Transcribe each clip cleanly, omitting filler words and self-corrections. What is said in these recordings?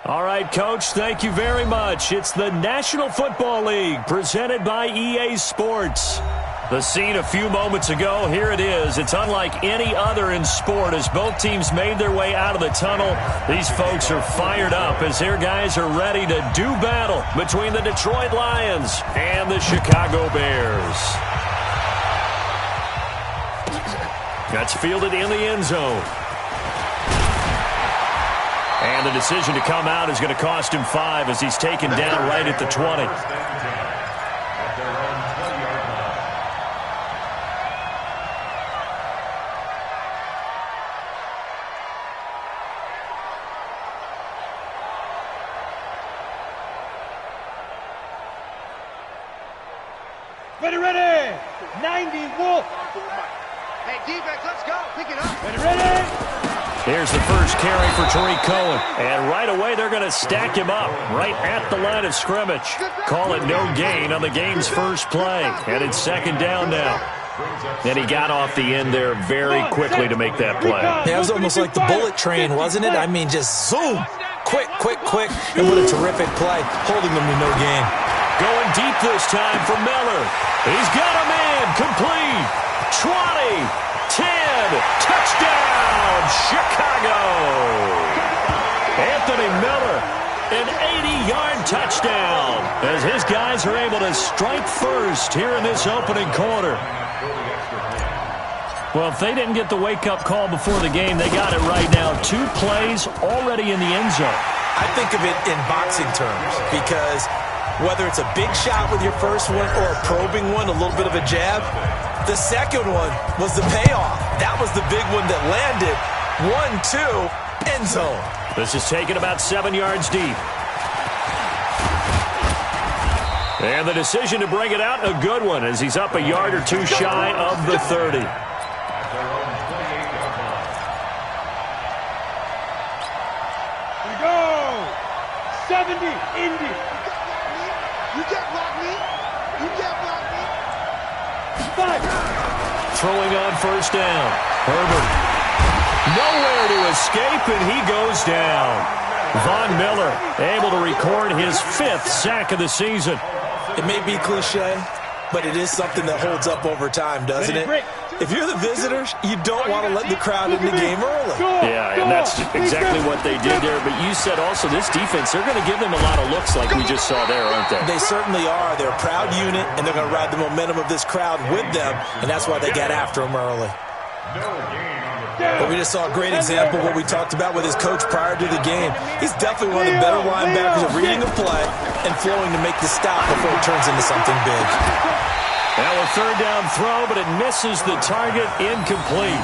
All right, Coach, thank you very much. It's the National Football League presented by EA Sports. The scene a few moments ago, here it is. It's unlike any other in sport as both teams made their way out of the tunnel. These folks are fired up as their guys are ready to do battle between the Detroit Lions and the Chicago Bears. That's fielded in the end zone. And the decision to come out is going to cost him 5 as he's taken down right at the 20. Ready. 90 Wolf. Hey, defense, let's go. Pick it up. Ready. Here's the first carry for Tariq Cohen. And right away, they're going to stack him up right at the line of scrimmage. Call it no gain on the game's first play. And it's second down now. And he got off the end there very quickly to make that play. Yeah, it was almost like the bullet train, wasn't it? I mean, just zoom. Quick. And what a terrific play, holding them to no gain. Going deep this time for Miller. He's got a man. Complete. 20. 10. Touchdown, Chicago. Anthony Miller, an 80-yard touchdown as his guys are able to strike first here in this opening quarter. Well, if they didn't get the wake-up call before the game, they got it right now. 2 plays already in the end zone. I think of it in boxing terms because whether it's a big shot with your first one or a probing one, a little bit of a jab, the second one was the payoff. That was the big one that landed. 1-2, end zone. This is taken about 7 yards deep. And the decision to bring it out, a good one, as he's up a yard or 2 shy of the 30. We go. 70, Indy. You can't block me. You can't block me. 5. Throwing on first down. Herbert. Nowhere to escape, and he goes down. Von Miller able to record his 5th sack of the season. It may be cliche, but it is something that holds up over time, doesn't it? If you're the visitors, you don't want to let the crowd in the game early. Yeah, and that's exactly what they did there. But you said also this defense, they're going to give them a lot of looks like we just saw there, aren't they? They certainly are. They're a proud unit, and they're going to ride the momentum of this crowd with them, and that's why they got after them early. But we just saw a great example of what we talked about with his coach prior to the game. He's definitely one of the better linebackers at reading a play and flowing to make the stop before it turns into something big. Now a third down throw, but it misses the target, incomplete.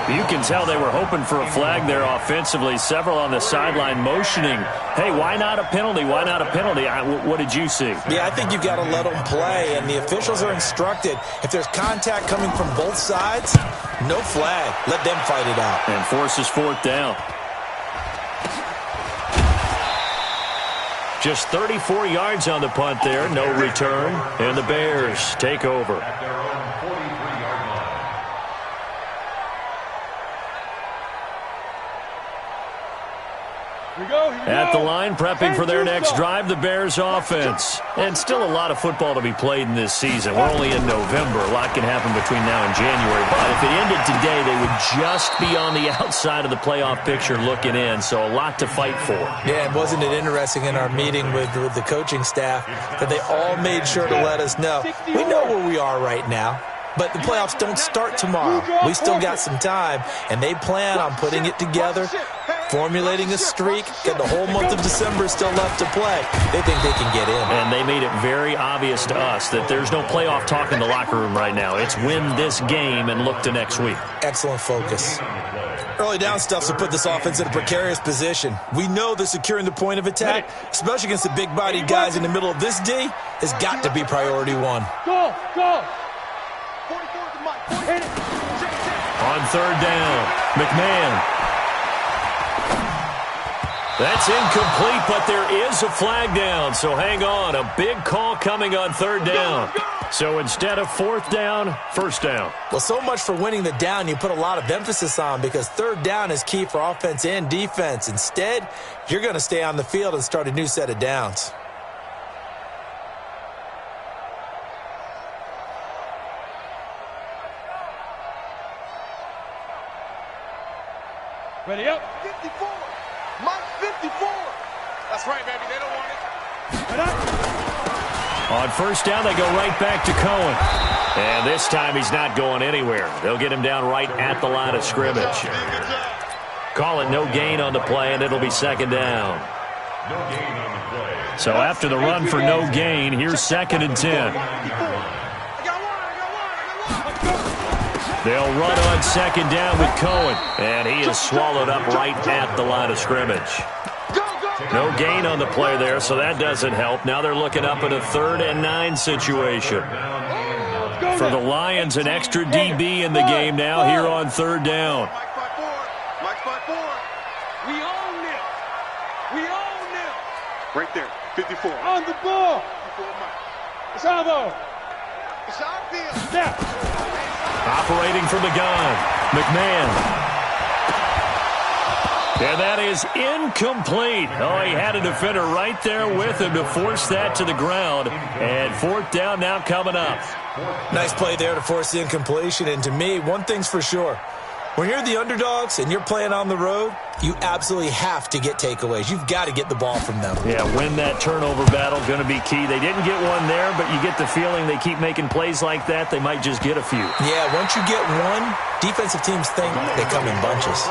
You can tell they were hoping for a flag there offensively. Several on the sideline motioning, hey, why not a penalty? Why not a penalty? What did you see? Yeah, I think you've got to let them play, and the officials are instructed. If there's contact coming from both sides, no flag. Let them fight it out. And forces 4th down. Just 34 yards on the punt there, no return, and the Bears take over. At the line, prepping for their next drive, the Bears offense. And still a lot of football to be played in this season. We're only in November. A lot can happen between now and January. But if it ended today, they would just be on the outside of the playoff picture looking in. So a lot to fight for. Yeah, and wasn't it interesting in our meeting with the coaching staff that they all made sure to let us know, we know where we are right now. But the playoffs don't start tomorrow. We still got some time, and they plan on putting it together, formulating a streak, got the whole month of December still left to play. They think they can get in. And they made it very obvious to us that there's no playoff talk in the locker room right now. It's win this game and look to next week. Excellent focus. Early down stuffs will put this offense in a precarious position. We know that securing the point of attack, especially against the big-bodied guys in the middle of this D, has got to be priority 1. Go. On third down, McMahon. That's incomplete, but there is a flag down, so hang on. A big call coming on third down. So instead of fourth down, first down. Well, so much for winning the down you put a lot of emphasis on, because third down is key for offense and defense. Instead, you're going to stay on the field and start a new set of downs. Ready up. 54. Mike 54. That's right, baby. They don't want it. Right up. On first down, they go right back to Cohen. And this time he's not going anywhere. They'll get him down right at the line of scrimmage. Call it no gain on the play, and it'll be second down. So after the run for no gain, here's 2nd and 10. They'll run on second down with Cohen. And he is swallowed up right at the line of scrimmage. No gain on the play there, so that doesn't help. Now they're looking up at a 3rd and 9 situation. For the Lions, an extra DB in the game now here on 3rd down. Mike's by 4. We own it. We own it. Right there. 54. On the ball. 54, Mike. Salvo. It's outfield. Snap. Operating from the gun, McMahon. And that is incomplete. Oh, he had a defender right there with him to force that to the ground. And 4th down now coming up. Nice play there to force the incompletion. And to me, one thing's for sure. When you're the underdogs and you're playing on the road, you absolutely have to get takeaways. You've got to get the ball from them. Yeah, win that turnover battle, going to be key. They didn't get one there, but you get the feeling they keep making plays like that, they might just get a few. Yeah, once you get one, defensive teams think they come in bunches.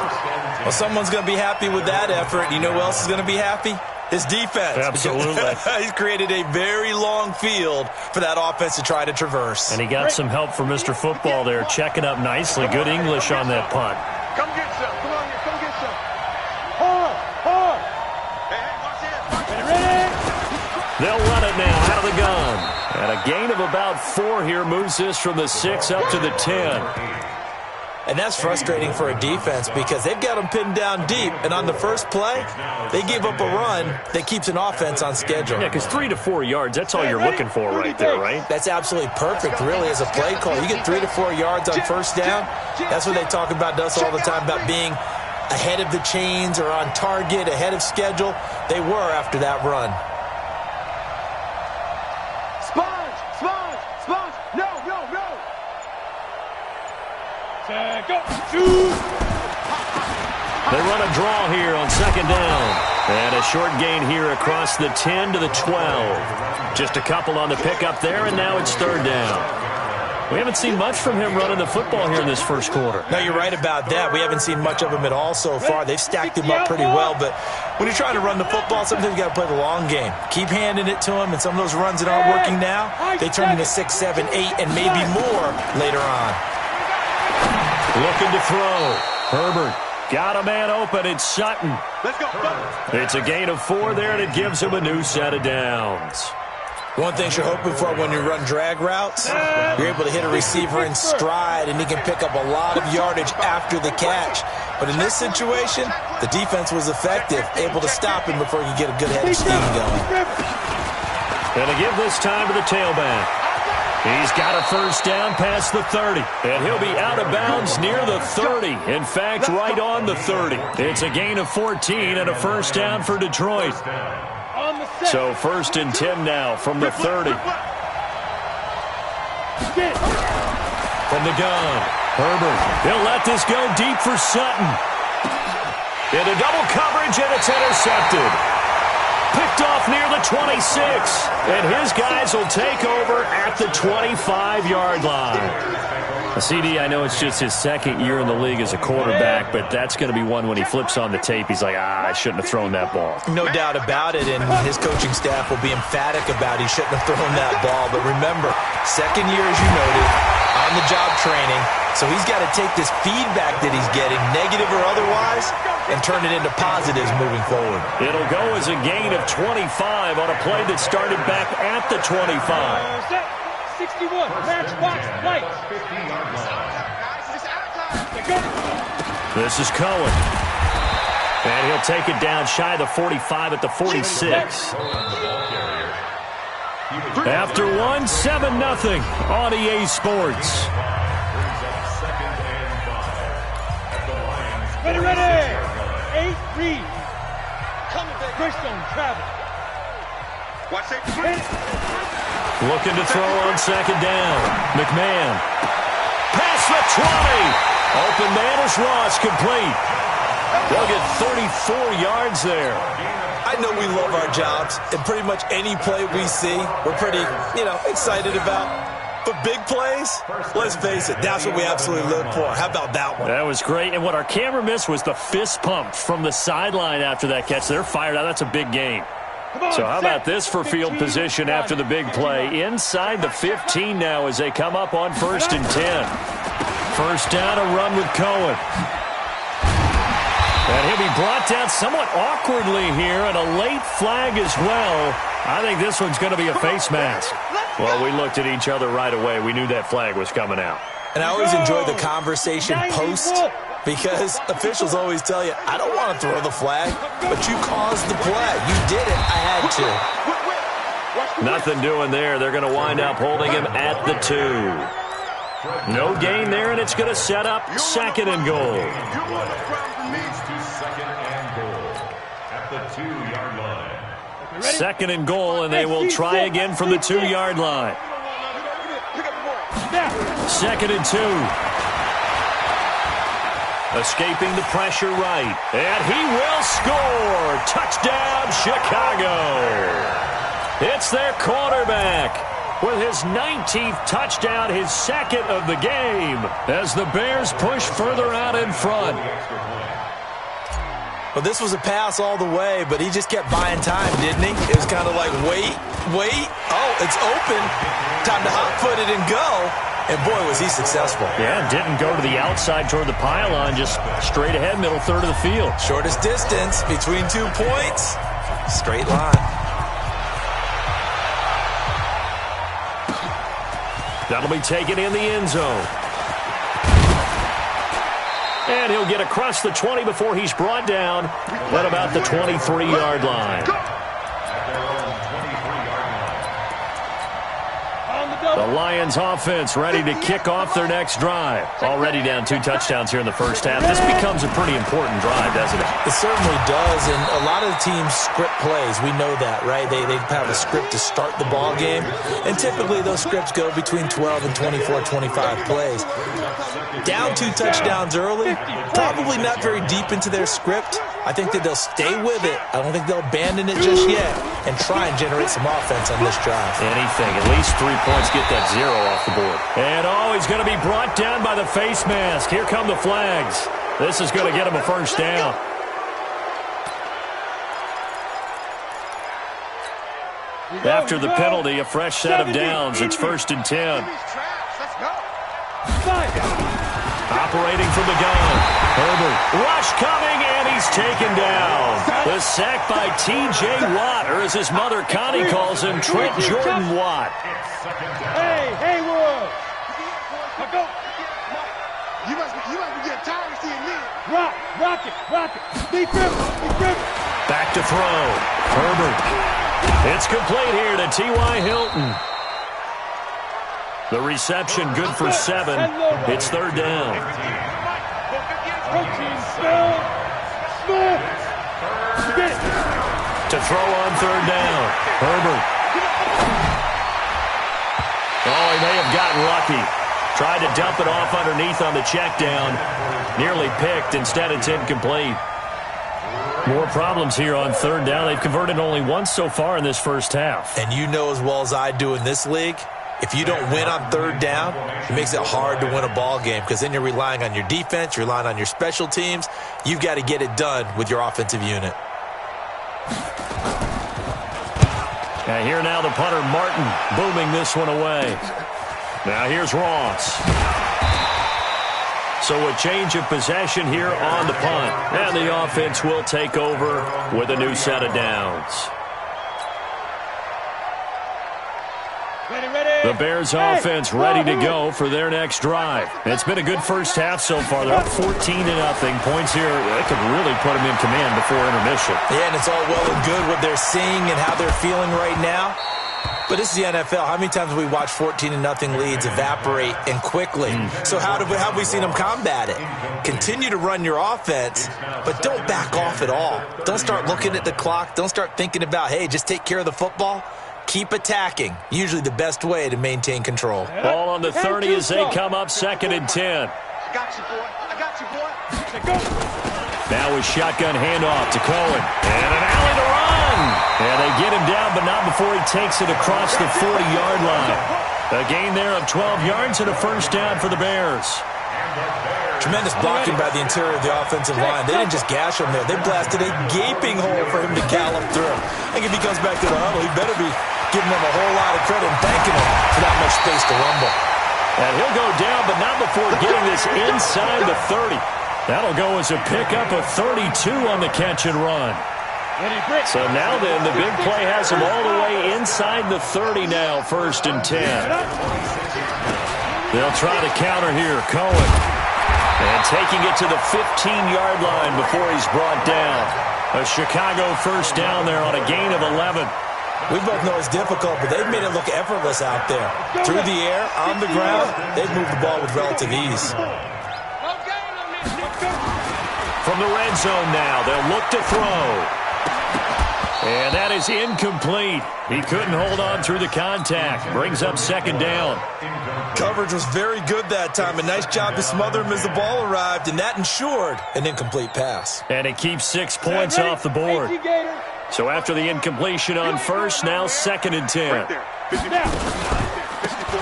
Well, someone's going to be happy with that effort. You know who else is going to be happy? His defense. Absolutely. He's created a very long field for that offense to try to traverse. And he got some help from Mr. Football there, checking up nicely. Good English on that punt. Come get some. Come on here. Come get some. Hard. Hard. Hey, watch it. Ready. They'll run it now out of the gun. And a gain of about 4 here moves this from the 6 up to the 10. And that's frustrating for a defense because they've got them pinned down deep. And on the first play, they give up a run that keeps an offense on schedule. Yeah, because 3 to 4 yards, that's all you're looking for right there, right? That's absolutely perfect, really, as a play call. You get 3 to 4 yards on first down. That's what they talk about us all the time, about being ahead of the chains or on target, ahead of schedule. They were after that run. Go. Shoot. They run a draw here on second down. And a short gain here across the 10 to the 12. Just a couple on the pickup there, and now it's 3rd down. We haven't seen much from him running the football here in this first quarter. No, you're right about that. We haven't seen much of him at all so far. They've stacked him up pretty well, but when you're trying to run the football, sometimes you got to play the long game. Keep handing it to him, and some of those runs that aren't working now, they turn into 6, 7, 8, and maybe more later on. Looking to throw. Herbert got a man open. It's Sutton. Let's go. It's a gain of 4 there, and it gives him a new set of downs. One thing you're hoping for when you run drag routes, you're able to hit a receiver in stride, and he can pick up a lot of yardage after the catch. But in this situation, the defense was effective, able to stop him before he could get a good head of steam going. And to give this time to the tailback. He's got a first down past the 30, and he'll be out of bounds near the 30. In fact, right on the 30. It's a gain of 14 and a first down for Detroit. So 1st and 10 now from the 30. From the gun, Herbert. He'll let this go deep for Sutton. Into double coverage, and it's intercepted. Picked off near the 26, and his guys will take over at the 25-yard line. CD, I know it's just his 2nd year in the league as a quarterback, but that's going to be one when he flips on the tape, he's like, I shouldn't have thrown that ball. No doubt about it, and his coaching staff will be emphatic about he shouldn't have thrown that ball. But remember, 2nd year, as you noted, on-the-job training, so he's got to take this feedback that he's getting, negative or otherwise, and turn it into positives moving forward. It'll go as a gain of 25 on a play that started back at the 25. 61, matchbox lights. This is Cohen. And he'll take it down shy of the 45 at the 46. After one, 7-0 on EA Sports. Ready, ready. 8 read. Christian travel. Watch it. Looking to throw on second down. McMahon. Past the 20. Open man is lost, complete. They'll get 34 yards there. I know we love our jobs, and pretty much any play we see, we're pretty, excited about. But big plays, let's face it, that's what we absolutely live for. How about that one? That was great. And what our camera missed was the fist pump from the sideline after that catch. They're fired out. That's a big game. So how about this for field position after the big play? Inside the 15 now as they come up on 1st and 10. First down, a run with Cohen. And he'll be brought down somewhat awkwardly here, and a late flag as well. I think this one's going to be a face mask. Well, we looked at each other right away. We knew that flag was coming out. And I always enjoy the conversation post, because officials always tell you, I don't want to throw the flag, but you caused the play. You did it. I had to. Nothing doing there. They're going to wind up holding him at the 2. No gain there, and it's going to set up 2nd and goal. Second and goal, and they will try again from the 2-yard line. 2nd and 2. Escaping the pressure right. And he will score. Touchdown, Chicago. It's their quarterback with his 19th touchdown, his 2nd of the game, as the Bears push further out in front. Well, this was a pass all the way, but he just kept buying time, didn't he? It was kind of like, wait. Oh, it's open. Time to hot-foot it and go. And, boy, was he successful. Yeah, didn't go to the outside toward the pylon, just straight ahead, middle third of the field. Shortest distance between 2 points. Straight line. That'll be taken in the end zone. And he'll get across the 20 before he's brought down at about the 23-yard line. The Lions offense ready to kick off their next drive. Already down 2 touchdowns here in the first half. This becomes a pretty important drive, doesn't it? It certainly does, and a lot of the teams script plays. We know that, right? They have a script to start the ball game, and typically those scripts go between 12 and 24, 25 plays. Down 2 touchdowns early, probably not very deep into their script. I think that they'll stay with it. I don't think they'll abandon it just yet and try and generate some offense on this drive. Anything. At least 3 points, get that 0 off the board. And, he's going to be brought down by the face mask. Here come the flags. This is going to get him a first down. After the penalty, a fresh set of downs. It's 1st and 10. Operating from the gun. Herbert. Rush coming, and he's taken down. The sack by T.J. Watt, or as his mother Connie calls him, Trent Jordan Watt. Hey, Haywood. Go. You must be getting tired of seeing me. Rock it. Be driven. Back to throw. Herbert. It's complete here to T.Y. Hilton. The reception good for 7. It's 3rd down. To throw on 3rd down. Herbert. Oh, he may have gotten lucky. Tried to dump it off underneath on the check down. Nearly picked. Instead, it's incomplete. More problems here on 3rd down. They've converted only once so far in this first half. And you know as well as I do in this league, if you don't win on 3rd down, it makes it hard to win a ball game because then you're relying on your defense, you're relying on your special teams. You've got to get it done with your offensive unit. And here now the punter, Martin, booming this one away. Now here's Ross. So a change of possession here on the punt. And the offense will take over with a new set of downs. The Bears offense ready to go for their next drive. It's been a good first half so far. They're up 14-0. Points here, they could really put them in command before intermission. Yeah, and it's all well and good what they're seeing and how they're feeling right now. But this is the NFL. How many times have we watched 14-0 leads evaporate and quickly? So how have we seen them combat it? Continue to run your offense, but don't back off at all. Don't start looking at the clock. Don't start thinking about, hey, just take care of the football. Keep attacking. Usually the best way to maintain control. Ball on the 30 as they come up 2nd and 10. I got you, boy. I got you, boy. Now a shotgun handoff to Cohen. And an alley to run. And they get him down, but not before he takes it across the 40-yard line. A gain there of 12 yards and a first down for the Bears. Tremendous blocking by the interior of the offensive line. They didn't just gash him there. They blasted a gaping hole for him to gallop through. I think if he comes back to the huddle, he better be giving them a whole lot of credit and thanking him for that much space to rumble. And he'll go down, but not before getting this inside the 30. That'll go as a pickup of 32 on the catch and run. So now then, the big play has him all the way inside the 30 now, 1st and 10. They'll try to counter here. Cohen. And taking it to the 15-yard line before he's brought down. A Chicago first down there on a gain of 11. We both know it's difficult, but they've made it look effortless out there. Through the air, on the ground, they've moved the ball with relative ease. From the red zone now, they'll look to throw. And that is incomplete. He couldn't hold on through the contact. Brings up 2nd down. Coverage was very good that time. A nice job to smother him as the ball arrived, and that ensured an incomplete pass. And it keeps 6 points off the board. So after the incompletion on first, now 2nd and 10.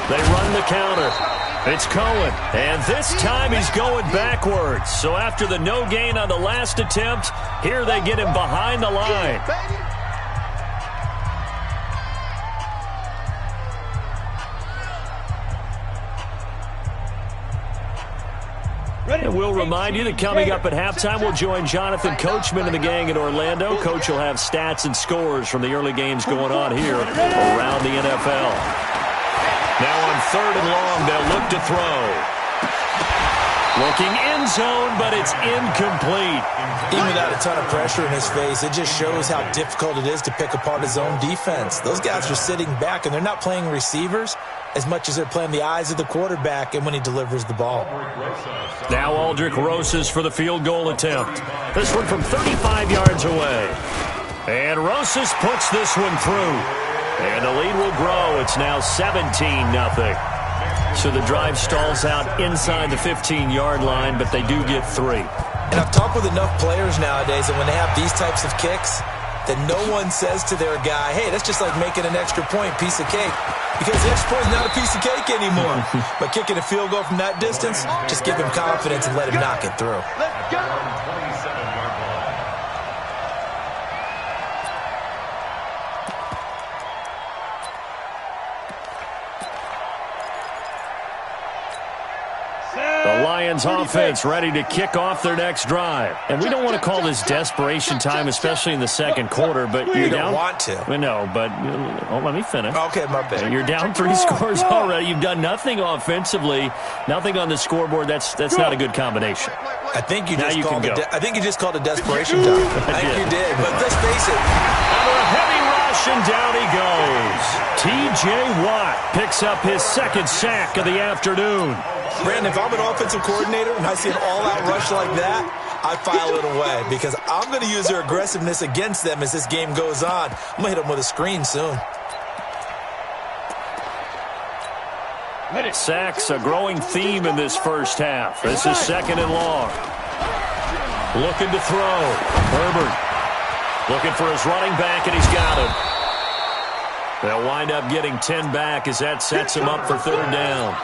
They run the counter. It's Cohen. And this time he's going backwards. So after the no gain on the last attempt, here they get him behind the line. And we'll remind you that coming up at halftime, we'll join Jonathan Coachman and the gang in Orlando. Coach will have stats and scores from the early games going on here around the NFL. Now on 3rd and long, they'll look to throw. Looking end zone, but it's incomplete. Even without a ton of pressure in his face, it just shows how difficult it is to pick apart his own defense. Those guys are sitting back, and they're not playing receivers as much as they're playing the eyes of the quarterback and when he delivers the ball. Now Aldrick Rosas for the field goal attempt. This one from 35 yards away. And Rosas puts this one through. And the lead will grow. It's now 17-0. So the drive stalls out inside the 15-yard line, but they do get 3. And I've talked with enough players nowadays, and when they have these types of kicks, that no one says to their guy, hey, that's just like making an extra point, piece of cake. Because the extra point is not a piece of cake anymore. But kicking a field goal from that distance, just give him confidence and let him knock it through. Let's go. The Lions offense ready to kick off their next drive. And we don't want to call this desperation time, especially in the second quarter, but you're down. You don't want to. No, but let me finish. Okay, my bad. You're down 3 scores already. You've done nothing offensively, nothing on the scoreboard. That's not a good combination. I think you Now just you called can it. go. I think you just called it desperation time. I think you did. But let's face it. Under a heavy rush, and down he goes. T.J. Watt picks up his 2nd sack of the afternoon. Brandon, if I'm an offensive coordinator and I see an all-out rush like that, I file it away because I'm going to use their aggressiveness against them as this game goes on. I'm going to hit them with a screen soon. Sacks, a growing theme in this first half. This is 2nd and long. Looking to throw. Herbert looking for his running back, and he's got him. They'll wind up getting 10 back as that sets him up for 3rd down.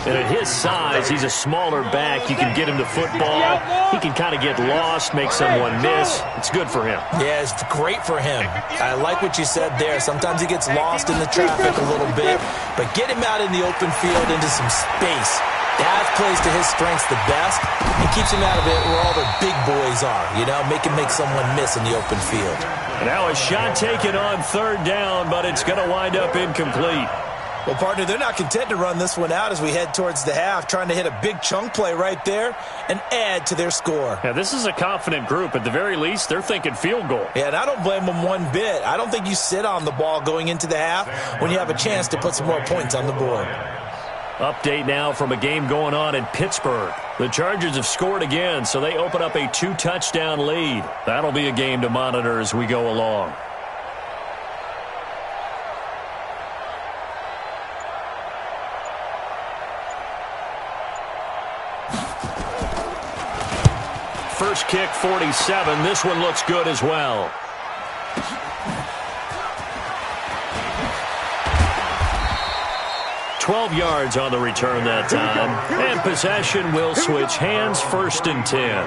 And at his size, he's a smaller back. You can get him to football. He can kind of get lost, make someone miss. It's good for him. Yeah, it's great for him. I like what you said there. Sometimes he gets lost in the traffic a little bit, but get him out in the open field into some space. That plays to his strengths the best and keeps him out of it where all the big boys are, make him make someone miss in the open field. Now a shot taken on 3rd down, but it's going to wind up incomplete. Well, partner, they're not content to run this one out as we head towards the half, trying to hit a big chunk play right there and add to their score. Yeah, this is a confident group. At the very least, they're thinking field goal. Yeah, and I don't blame them one bit. I don't think you sit on the ball going into the half when you have a chance to put some more points on the board. Update now from a game going on in Pittsburgh. The Chargers have scored again, so they open up a 2-touchdown lead. That'll be a game to monitor as we go along. First kick, 47. This one looks good as well. $12 yards on the return that time. And possession will switch hands, 1st and 10.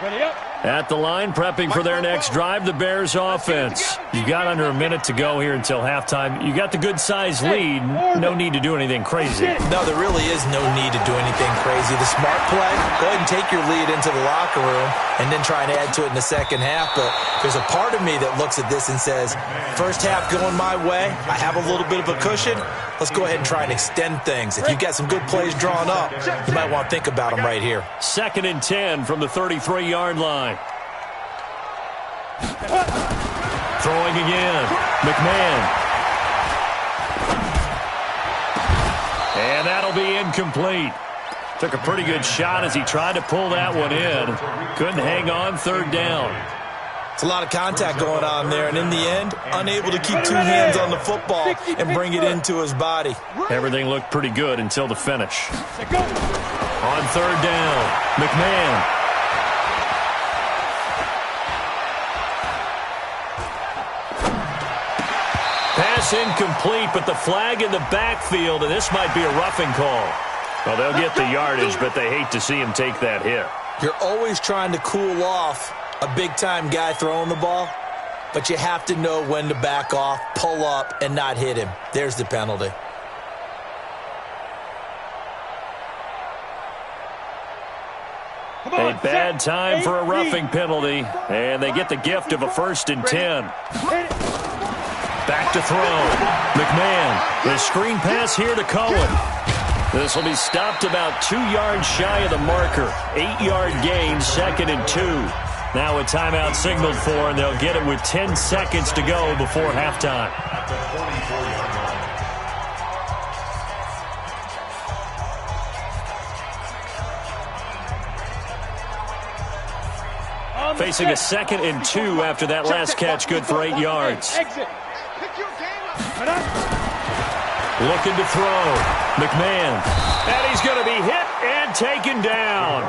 Ready up. At the line, prepping for their next drive, the Bears offense. You got under a minute to go here until halftime. You got the good-sized lead. No need to do anything crazy. No, there really is no need to do anything crazy. The smart play, go ahead and take your lead into the locker room and then try and add to it in the second half. But there's a part of me that looks at this and says, first half going my way, I have a little bit of a cushion. Let's go ahead and try and extend things. If you've got some good plays drawn up, you might want to think about them right here. 2nd and 10 from the 33-yard line. Throwing again. McMahon. And that'll be incomplete. Took a pretty good shot as he tried to pull that one in. Couldn't hang on, 3rd down. It's a lot of contact going on there, and in the end, unable to keep 2 hands on the football and bring it into his body. Everything looked pretty good until the finish. On 3rd down, McMahon. Pass incomplete, but the flag in the backfield, and this might be a roughing call. Well, they'll get the yardage, but they hate to see him take that hit. You're always trying to cool off a big-time guy throwing the ball, but you have to know when to back off, pull up, and not hit him. There's the penalty. A bad time for a roughing penalty, and they get the gift of a 1st and 10. Back to throw. McMahon. The screen pass here to Cohen. This will be stopped about 2 yards shy of the marker. 8-yard gain, 2nd and 2. Now a timeout signaled for, and they'll get it with 10 seconds to go before halftime. Facing a 2nd and 2 after that last catch, good for 8 yards. Looking to throw. McMahon. And he's going to be hit and taken down.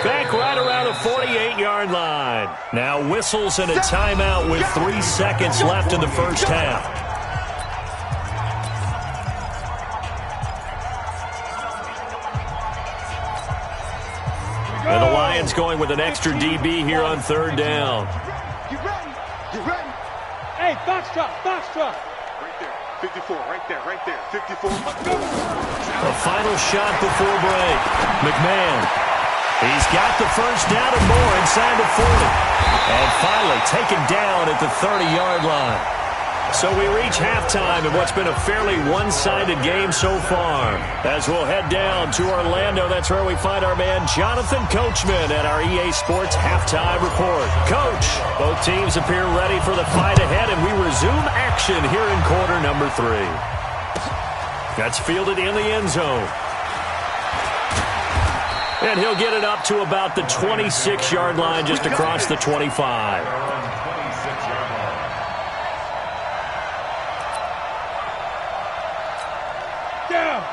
Back right around the 48-yard line. Now whistles and a timeout with 3 seconds left in the first half. And the Lions going with an extra DB here on 3rd down. You ready? You ready? Hey, box truck, box truck. 54, right there, 54. A final shot before break. McMahon. He's got the first down and more inside the 40. And finally taken down at the 30-yard line. So we reach halftime in what's been a fairly one-sided game so far. As we'll head down to Orlando, that's where we find our man Jonathan Coachman at our EA Sports Halftime Report. Coach, both teams appear ready for the fight ahead, and we resume action here in quarter number 3. That's fielded in the end zone. And he'll get it up to about the 26-yard line just across the 25.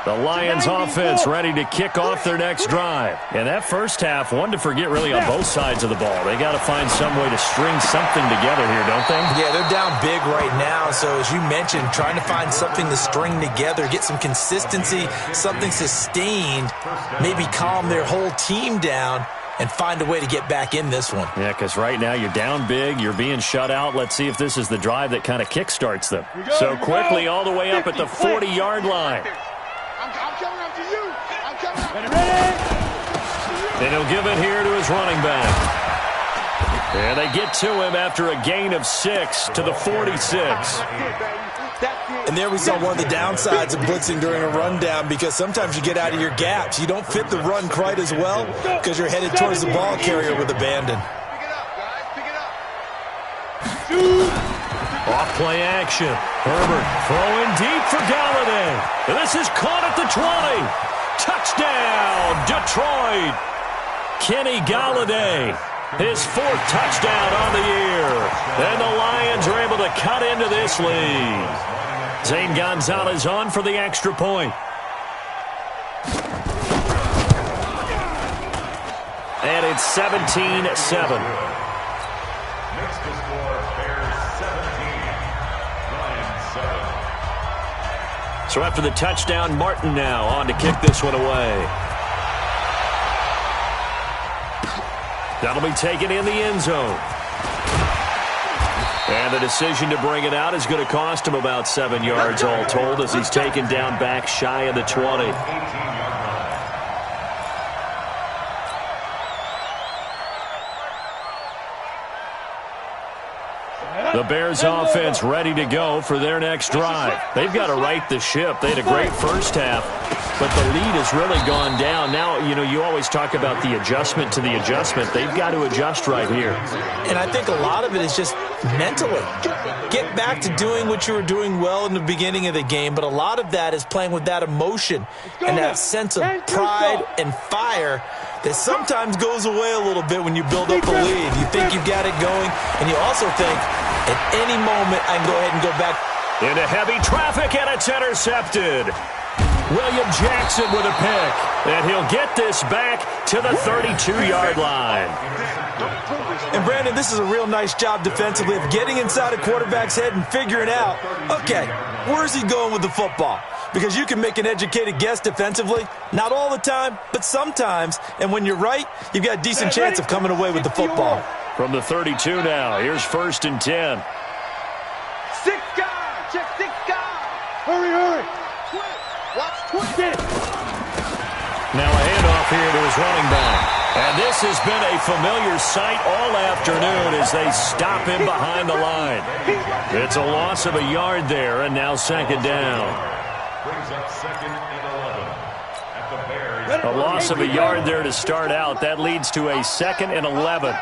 The Lions offense ready to kick off their next drive. And that first half, one to forget really on both sides of the ball. They got to find some way to string something together here, don't they? Yeah, they're down big right now. So as you mentioned, trying to find something to string together, get some consistency, something sustained, maybe calm their whole team down and find a way to get back in this one. Yeah, because right now you're down big, you're being shut out. Let's see if this is the drive that kind of kickstarts them. So quickly all the way up at the 40-yard line. I'm coming up to you. I'm coming up. Ready? And he'll give it here to his running back. And they get to him after a gain of 6 to the 46. And there we saw one of the downsides of blitzing during a rundown, because sometimes you get out of your gaps. You don't fit the run quite as well because you're headed towards the ball carrier with abandon. Off play action. Herbert throwing deep for Galladay. And this is caught at the 20. Touchdown, Detroit. Kenny Galladay, his 4th touchdown on the year. And the Lions are able to cut into this lead. Zane Gonzalez on for the extra point. And it's 17-7. Next to score, Bears 17, Lions 7. So after the touchdown, Martin now on to kick this one away. That'll be taken in the end zone. And the decision to bring it out is going to cost him about 7 yards all told, as he's taken down back shy of the 20. The Bears offense ready to go for their next drive. They've got to right the ship. They had a great first half, but the lead has really gone down. Now, you always talk about the adjustment to the adjustment. They've got to adjust right here. And I think a lot of it is just mentally. Get back to doing what you were doing well in the beginning of the game, but a lot of that is playing with that emotion and that sense of pride and fire that sometimes goes away a little bit when you build up a lead. You think you've got it going, and you also think, at any moment, I can go ahead and go back. Into heavy traffic, and it's intercepted. William Jackson with a pick, and he'll get this back to the 32-yard line. And, Brandon, this is a real nice job defensively of getting inside a quarterback's head and figuring out, okay, where's he going with the football? Because you can make an educated guess defensively, not all the time, but sometimes. And when you're right, you've got a decent chance of coming away with the football. From the 32 now, here's 1st and 10. 6 guys, check 6 guys. Hurry. Watch twist. Now a handoff here to his running back. And this has been a familiar sight all afternoon as they stop him behind the line. It's a loss of a yard there, and now 2nd down. Brings up 2nd and 11 at the Bears. A loss of a yard there to start out. That leads to a 2nd and 11.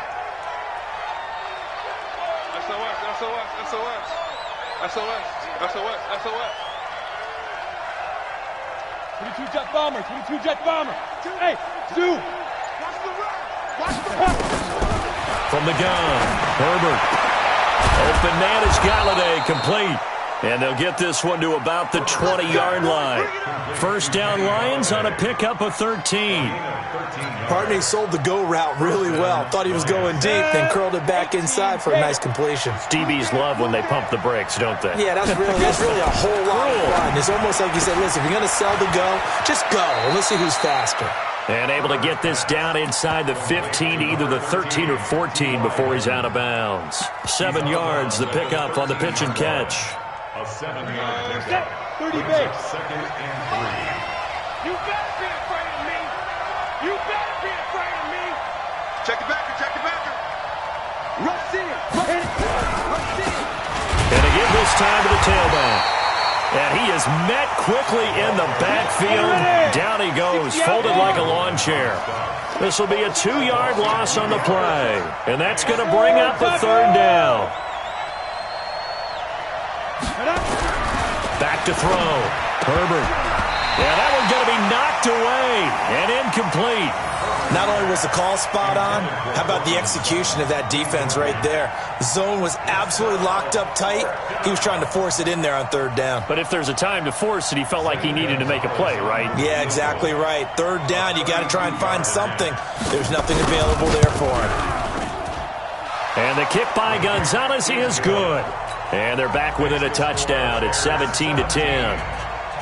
SOS. 22 jet bomber. Hey, Stu. From the gun, Herbert. Open man is Galladay, complete. And they'll get this one to about the 20-yard line. 1st down Lions on a pickup of 13. Partney sold the go route really well. Thought he was going deep, then curled it back inside for a nice completion. DBs love when they pump the brakes, don't they? Yeah, that's really a whole lot of fun. It's almost like you said, listen, if you're going to sell the go, just go. And let's see who's faster. And able to get this down inside the 15, either the 13 or 14 before he's out of bounds. 7 yards, the pickup on the pitch and catch. A 7-yard pickup. 30 base. 2nd and 3. You better be afraid of me. Check the backer. Rush in. And to give this time to the tailback. And he is met quickly in the backfield. Down he goes, folded like a lawn chair. This will be a 2-yard loss on the play. And that's going to bring up a 3rd down. Back to throw. Herbert. Yeah, that one's going to be knocked away and incomplete. Not only was the call spot on, how about the execution of that defense right there? The zone was absolutely locked up tight. He was trying to force it in there on 3rd down. But if there's a time to force it, he felt like he needed to make a play, right? Yeah, exactly right. 3rd down, you got to try and find something. There's nothing available there for him. And the kick by Gonzalez is good. And they're back within a touchdown. It's 17-10.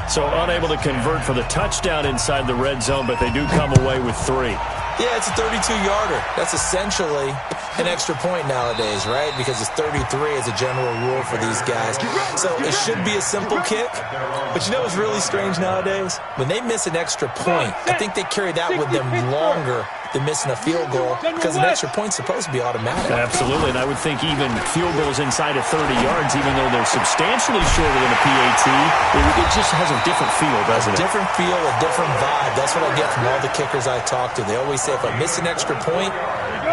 So unable to convert for the touchdown inside the red zone, but they do come away with 3. Yeah, it's a 32-yarder. That's essentially an extra point nowadays, right? Because it's 33 as a general rule for these guys. So it should be a simple kick. But you know what's really strange nowadays? When they miss an extra point, I think they carry that with them longer than missing a field goal because an extra point's supposed to be automatic. Absolutely, and I would think even field goals inside of 30 yards, even though they're substantially shorter than a PAT, it just has a different feel, doesn't it? A different feel, a different vibe. That's what I get from all the kickers I talk to. They always say if I miss an extra point,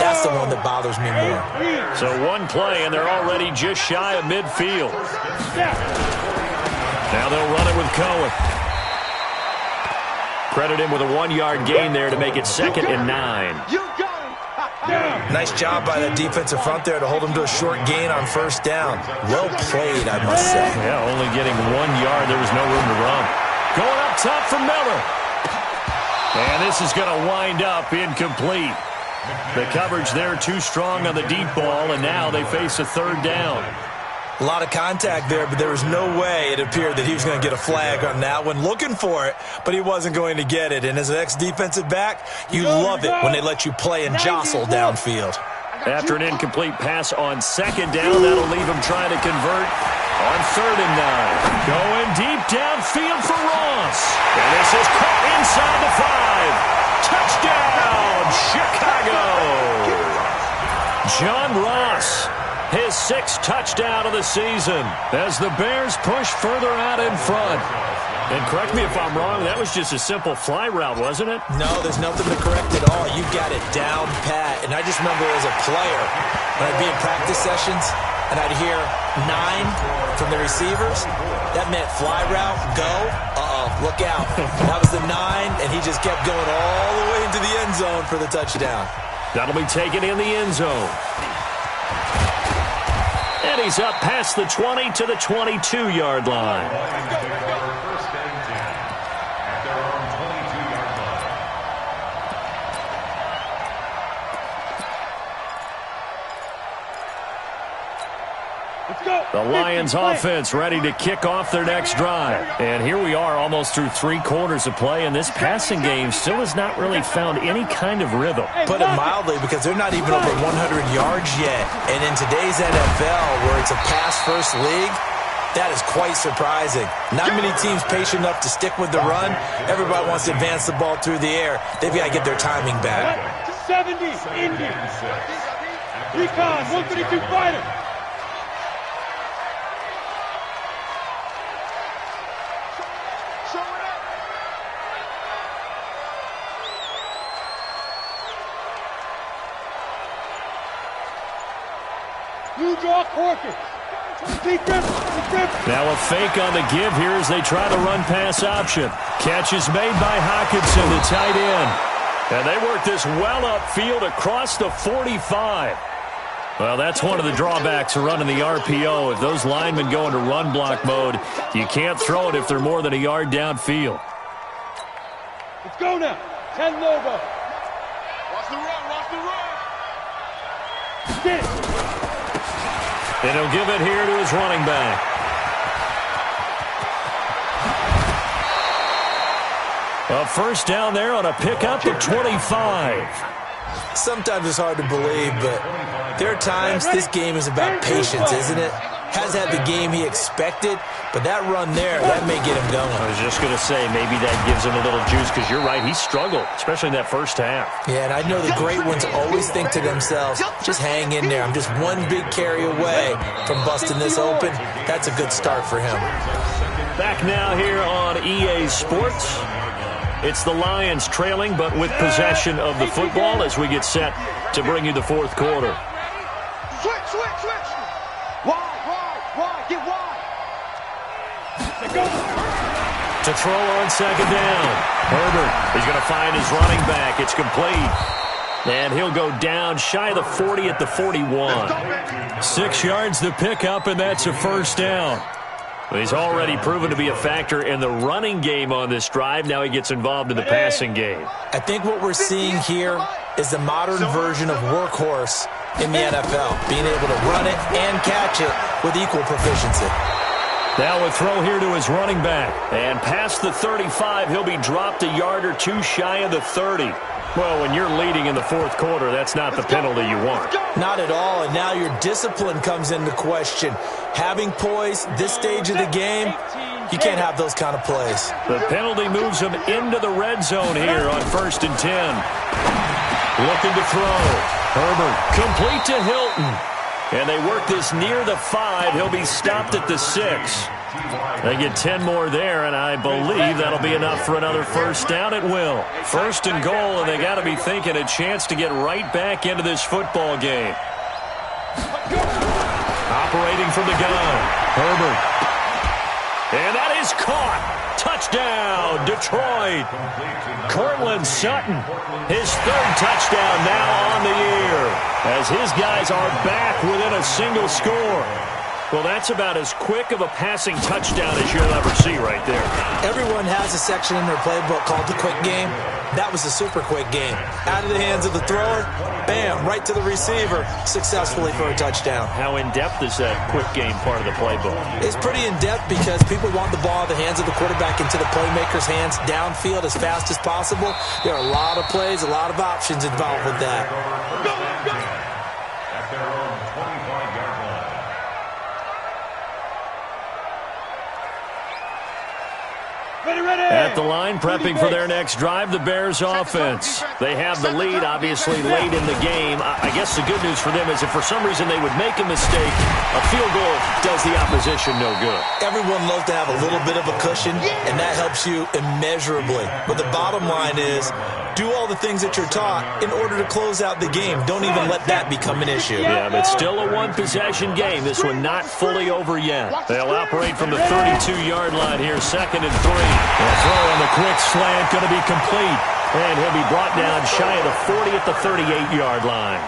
that's the one that bothers me more. So one play, and they're already just shy of midfield. Now they'll run it with Cohen. Credit him with a 1-yard gain there to make it 2nd and 9. Nice job by that defensive front there to hold him to a short gain on 1st down. Well played, I must say. Yeah, only getting 1 yard. There was no room to run. Going up top for Miller. And this is going to wind up incomplete. The coverage there too strong on the deep ball, and now they face a 3rd down. A lot of contact there, but there was no way it appeared that he was going to get a flag on that one. Looking for it, but he wasn't going to get it. And as an ex-defensive back, you love it when they let you play and jostle downfield. After an incomplete pass on 2nd down, that'll leave him trying to convert on 3rd and 9. Going deep downfield for Ross. And this is caught inside the 5. Touchdown, Chicago! John Ross. His 6th touchdown of the season as the Bears push further out in front. And correct me if I'm wrong, that was just a simple fly route, wasn't it? No, there's nothing to correct at all. You got it down pat. And I just remember as a player, when I'd be in practice sessions and I'd hear 9 from the receivers, that meant fly route, go, look out. That was the 9, and he just kept going all the way into the end zone for the touchdown. That'll be taken in the end zone. And he's up past the 20 to the 22-yard line. First and 10 at their own 22-yard line. Let's go. The Lions offense ready to kick off their next drive. And here we are almost through 3 quarters of play, and this passing game still has not really found any kind of rhythm. Put it mildly, because they're not even over 100 yards yet. And in today's NFL, where it's a pass-first league, that is quite surprising. Not many teams patient enough to stick with the run. Everybody wants to advance the ball through the air. They've got to get their timing back. 70, Indy. Recon, 132 fighter. New draw Corkins. Now a fake on the give here as they try to run pass option. Catch is made by Hockenson, the tight end. And they work this well upfield across the 45. Well, that's one of the drawbacks of running the RPO. If those linemen go into run block mode, you can't throw it if they're more than a yard downfield. Let's go now. 10 Lobo. Watch the run, watch the run. Get it. And he'll give it here to his running back. A first down there on a pickup at 25. Sometimes it's hard to believe, but there are times this game is about patience, isn't it? Has had the game he expected, but that run there, that may get him going. I was just going to say, maybe that gives him a little juice, because you're right, he struggled, especially in that first half. Yeah, and I know the great ones always think to themselves, just hang in there. I'm just one big carry away from busting this open. That's a good start for him. Back now here on EA Sports. It's the Lions trailing, but with possession of the football as we get set to bring you the 4th quarter. Switch. Wide. Get wide. To throw on 2nd down. Herbert is going to find his running back. It's complete. And he'll go down shy of the 40 at the 41. 6 yards to pick up, and that's a first down. He's already proven to be a factor in the running game on this drive. Now he gets involved in the passing game. I think what we're seeing here is the modern version of workhorse in the NFL, being able to run it and catch it with equal proficiency. Now a throw here to his running back. And past the 35, he'll be dropped a yard or two shy of the 30. Well, when you're leading in the 4th quarter, that's not the penalty you want. Not at all, and now your discipline comes into question. Having poise this stage of the game, you can't have those kind of plays. The penalty moves him into the red zone here on 1st and 10. Looking to throw. Herbert complete to Hilton. And they work this near the 5. He'll be stopped at the 6. They get 10 more there, and I believe that'll be enough for another first down. It will. First and goal, and they got to be thinking a chance to get right back into this football game. Operating from the gun. Herbert. And that is caught. Touchdown, Detroit. Courtland Sutton, his 3rd touchdown now on the year, as his guys are back within a single score. Well, that's about as quick of a passing touchdown as you'll ever see right there. Everyone has a section in their playbook called the quick game. That was a super quick game. Out of the hands of the thrower, bam, right to the receiver, successfully for a touchdown. How in-depth is that quick game part of the playbook? It's pretty in-depth because people want the ball in the hands of the quarterback into the playmaker's hands downfield as fast as possible. There are a lot of plays, a lot of options involved with that. At their own 25-yard line. At the line, prepping for their next drive, the Bears offense. They have the lead, obviously, late in the game. I guess the good news for them is if for some reason they would make a mistake, a field goal does the opposition no good. Everyone loves to have a little bit of a cushion, and that helps you immeasurably. But the bottom line is, do all the things that you're taught in order to close out the game. Don't even let that become an issue. Yeah, but still a one-possession game. This one not fully over yet. They'll operate from the 32-yard line here, 2nd and 3. The throw on the quick slant going to be complete. And he'll be brought down shy of the 40 at the 38-yard line.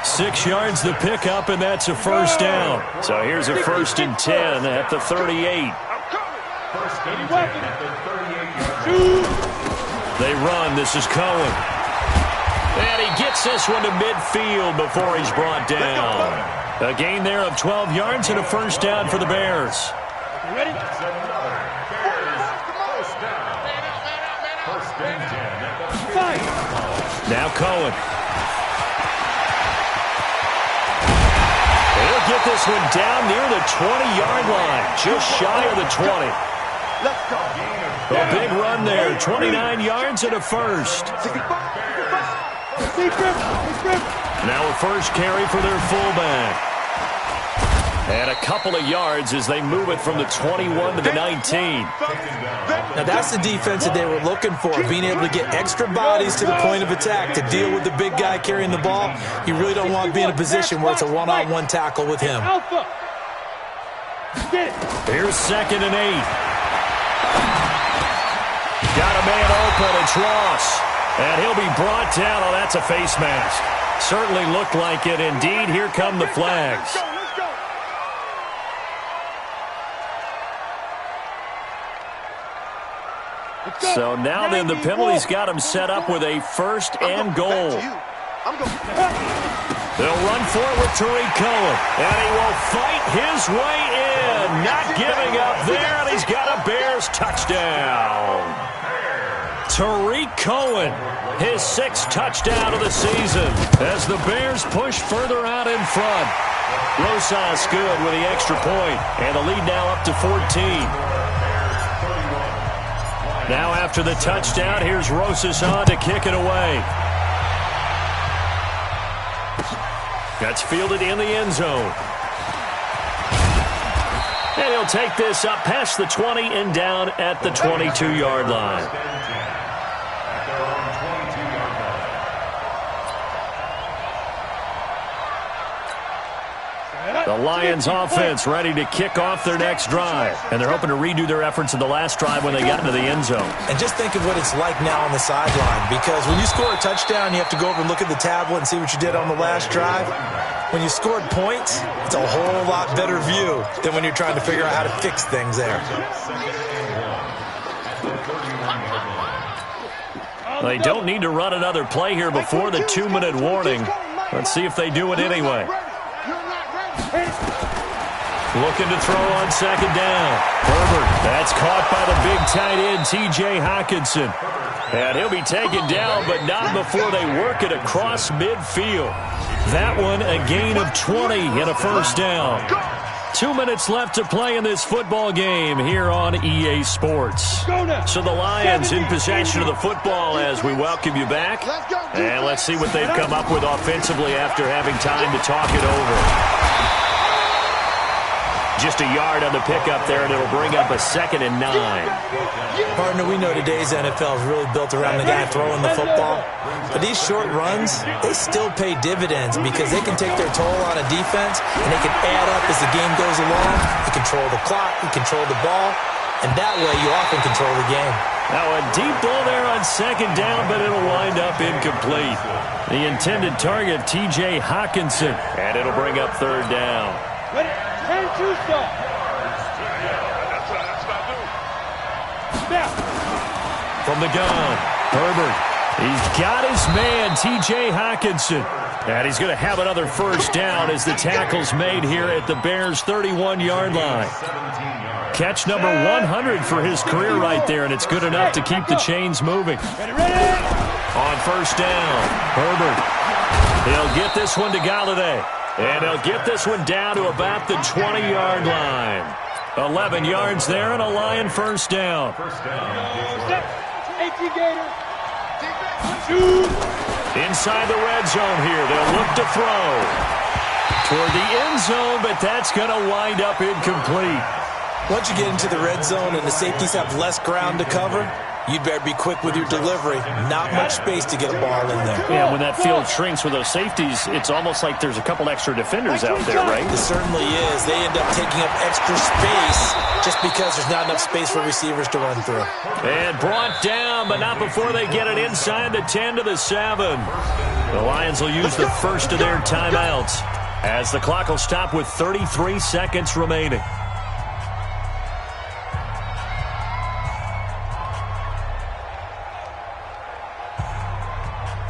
6 yards the pickup, and that's a first down. So here's a 1st and 10 at the 38. First and 10 at the 38-yard line. They run. This is Cohen. And he gets this one to midfield before he's brought down. A gain there of 12 yards and a first down for the Bears. Ready? Now Cohen. He'll get this one down near the 20-yard line, just shy of the 20. Let's go. A big run there, 29 yards and a first. Now a first carry for their fullback. And a couple of yards as they move it from the 21 to the 19. Now that's the defense that they were looking for, being able to get extra bodies to the point of attack to deal with the big guy carrying the ball. You really don't want to be in a position where it's a one-on-one tackle with him. Here's 2nd and 8. Got a man open, it's Ross. And he'll be brought down. Oh, that's a face mask. Certainly looked like it. Indeed, here come the flags. So now then the penalty's got him set up with a 1st and goal. They'll run for it with Tariq Cohen. And he will fight his way in. Not giving up there, and he's got a Bears touchdown. Tariq Cohen, his 6th touchdown of the season as the Bears push further out in front. Rosas good with the extra point, and the lead now up to 14. Now after the touchdown, here's Rosas on to kick it away. That's fielded in the end zone. And he'll take this up past the 20 and down at the 22-yard line. The Lions offense ready to kick off their next drive. And they're hoping to redo their efforts in the last drive when they got into the end zone. And just think of what it's like now on the sideline, because when you score a touchdown, you have to go over and look at the tablet and see what you did on the last drive. When you scored points, it's a whole lot better view than when you're trying to figure out how to fix things there. They don't need to run another play here before the 2-minute warning. Let's see if they do it anyway. Looking to throw on 2nd down. Herbert, that's caught by the big tight end, T.J. Hockenson. And he'll be taken down, but not before they work it across midfield. That one, a gain of 20 and a first down. 2 minutes left to play in this football game here on EA Sports. So the Lions in possession of the football as we welcome you back. And let's see what they've come up with offensively after having time to talk it over. Just a yard on the pickup there, and it'll bring up a 2nd and 9. Partner, we know today's NFL is really built around the guy throwing the football. But these short runs, they still pay dividends because they can take their toll on a defense, and they can add up as the game goes along. You control the clock, you control the ball, and that way you often control the game. Now a deep ball there on 2nd down, but it'll wind up incomplete. The intended target, T.J. Hockenson, and it'll bring up 3rd down. From the gun, Herbert. He's got his man, T.J. Hockenson. And he's going to have another 1st down as the tackle's made here at the Bears' 31-yard line. Catch number 100 for his career right there, and it's good enough to keep the chains moving. On 1st down, Herbert. He'll get this one to Galladay. And he'll get this one down to about the 20-yard line. 11 yards there and a Lion 1st down. Inside the red zone here. They'll look to throw toward the end zone, but that's going to wind up incomplete. Once you get into the red zone and the safeties have less ground to cover, you'd better be quick with your delivery. Not much space to get a ball in there. Yeah, when that field shrinks with those safeties, it's almost like there's a couple extra defenders out there, right? It certainly is. They end up taking up extra space just because there's not enough space for receivers to run through. And brought down, but not before they get it inside the 10 to the 7. The Lions will use the first of their timeouts as the clock will stop with 33 seconds remaining.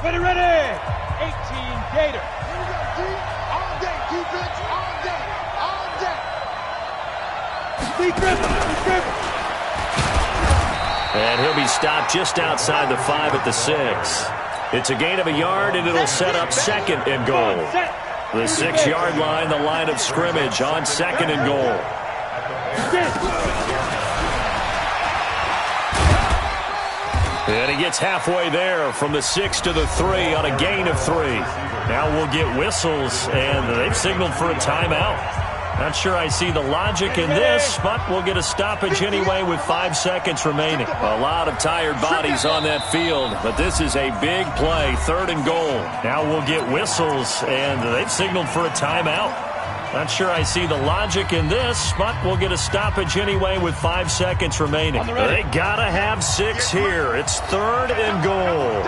Ready, 18 Gator. Here we go, D. All day, defense, all day, all day. Steve Griffin. And he'll be stopped just outside the 5 at the 6. It's a gain of a yard, and it'll set up 2nd and goal. The 6-yard line, the line of scrimmage on 2nd and goal. And he gets halfway there from the 6 to the 3 on a gain of 3. Now we'll get whistles, and they've signaled for a timeout. Not sure I see the logic in this, but we'll get a stoppage anyway with 5 seconds remaining. A lot of tired bodies on that field, but this is a big play, 3rd and goal. Now we'll get whistles, and they've signaled for a timeout. Not sure I see the logic in this, but we'll get a stoppage anyway with 5 seconds remaining. They gotta have 6 here. It's 3rd and goal.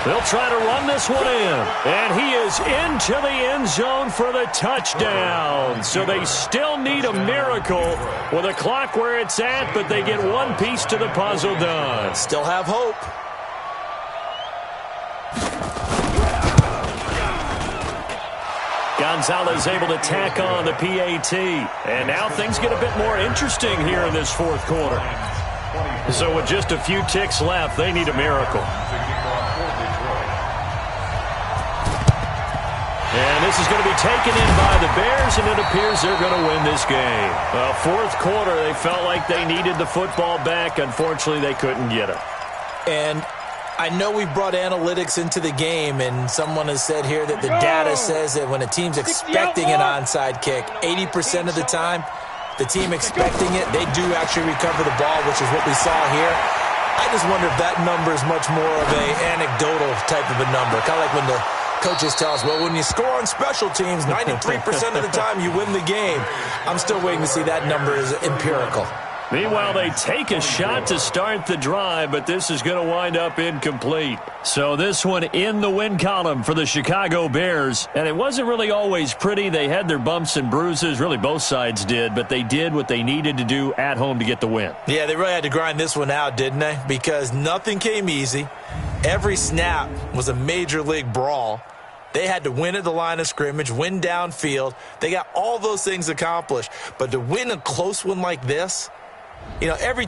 They'll try to run this one in. And he is into the end zone for the touchdown. So they still need a miracle with a clock where it's at, but they get one piece to the puzzle done. Still have hope. Gonzalez able to tack on the PAT. And now things get a bit more interesting here in this 4th quarter. So with just a few ticks left, they need a miracle. And this is going to be taken in by the Bears, and it appears they're going to win this game. 4th quarter, they felt like they needed the football back. Unfortunately, they couldn't get it. And I know we brought analytics into the game, and someone has said here that the data says that when a team's expecting an onside kick, 80% of the time, the team expecting it, they do actually recover the ball, which is what we saw here. I just wonder if that number is much more of an anecdotal type of a number, kind of like when the coaches tell us, well, when you score on special teams, 93% of the time you win the game. I'm still waiting to see that number is empirical. Meanwhile, they take a shot to start the drive, but this is going to wind up incomplete. So this one in the win column for the Chicago Bears. And it wasn't really always pretty. They had their bumps and bruises. Really, both sides did. But they did what they needed to do at home to get the win. Yeah, they really had to grind this one out, didn't they? Because nothing came easy. Every snap was a major league brawl. They had to win at the line of scrimmage, win downfield. They got all those things accomplished. But to win a close one like this, you know, every